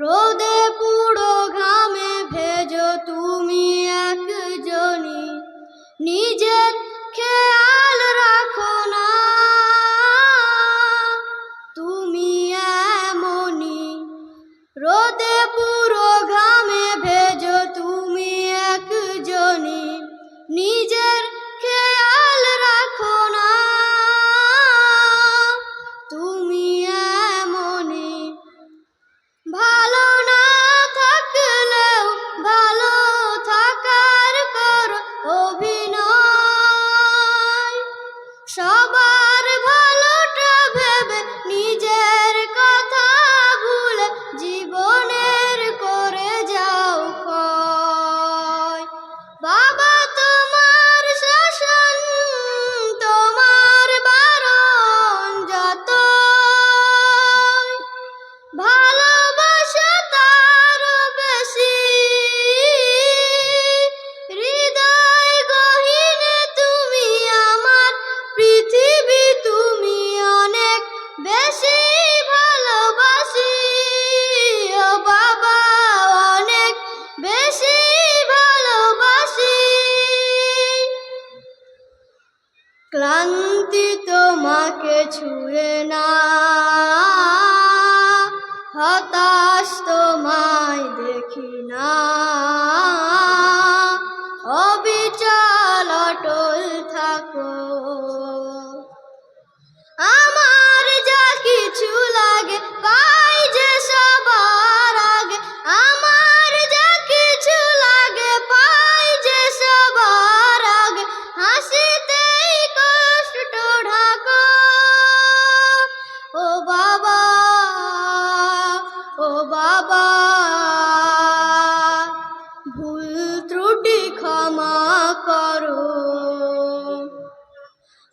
রোদে পুরো ঘামে ভেজো তুমি একজনই, নিজের খেয়াল রাখো না তুমি এমনই। রোদে পুরো ঘামে ভেজো তুমি একজনই, নিজের খেয়াল রাখো না তুমি এমনই। ভালো না থাকলেও ভালো থাকার কর অভিনয়, সবার ভালোটা ভেবে নিজের কথা ভুলে জীবনের করে যাও ক্ষয়। বাবা তোমার শাসন তোমার বারণ যত, ভালোবাসা তারও বেশি, হৃদয় গহীনে তুমি আমার পৃথিবী তুমি অনেক বেশি ভালোবাসি। ও বাবা অনেক বেশি ভালোবাসি। ক্লান্তি তোমাকে ছুঁয়ে না, হতাশ তোমায় দেখি না, অবিচল অটল থাকো। আমার যা কিছু লাগে পাই যে সবার আগে, আমার যা কিছু লাগে পাই যে সবার আগে, হাসিতেই কষ্ট ঢাকো। ও বাবা ও বাবা ভুল ত্রুটি ক্ষমা করো।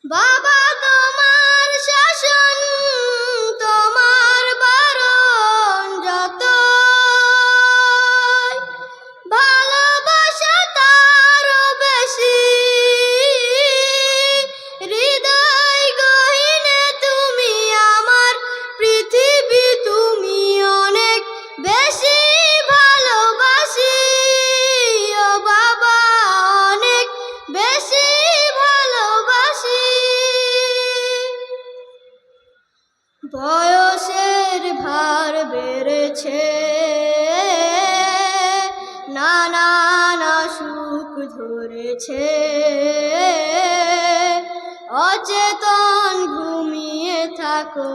বাবা তোমার শাসন তোমার বারণ যত, ভালোবাসা তারও বেশি, হৃদয় গহীনে তুমি আমার পৃথিবী তুমি অনেক বেশি ভালোবাসি। ও বাবা অনেক বেশি ভালোবাসি। বয়সের ভার বেড়েছে, নানান অসুখ ধরেছে, অচেতন ঘুমিয়ে থাকো।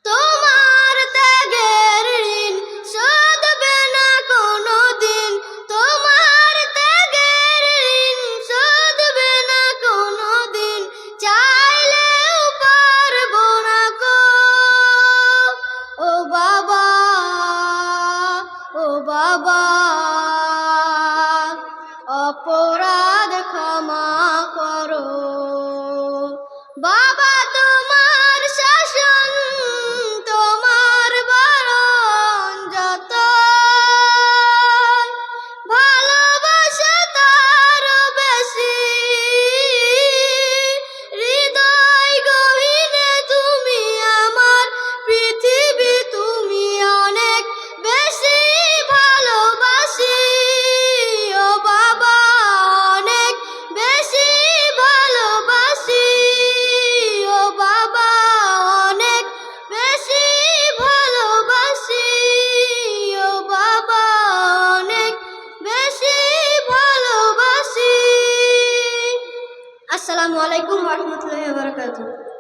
তোমার ত্যাগের ঋণ শোধবে না কোনো দিন, তোমার ত্যাগের ঋণ শোধবে না কোনো দিন, চাইলেও পারবো না কো। ও বাবা ও বাবা অপরাধ ক্ষমা করো। বাবা তোমার শাসন তোমার বারণ যত, ভালোবাসা তারও বেশি, হৃদয় গহীনে তুমি আমার পৃথিবী তুমি অনেক বেশি ভালোবাসি। ও বাবা অনেক বেশি ভালোবাসি। ও বাবা অনেক বেশি ভালোবাসি। ও বাবা অনেক বেশি ভালোবাসি। আসসালামু আলাইকুম ওয়া রাহমাতুল্লাহি ওয়া বারাকাতুহু।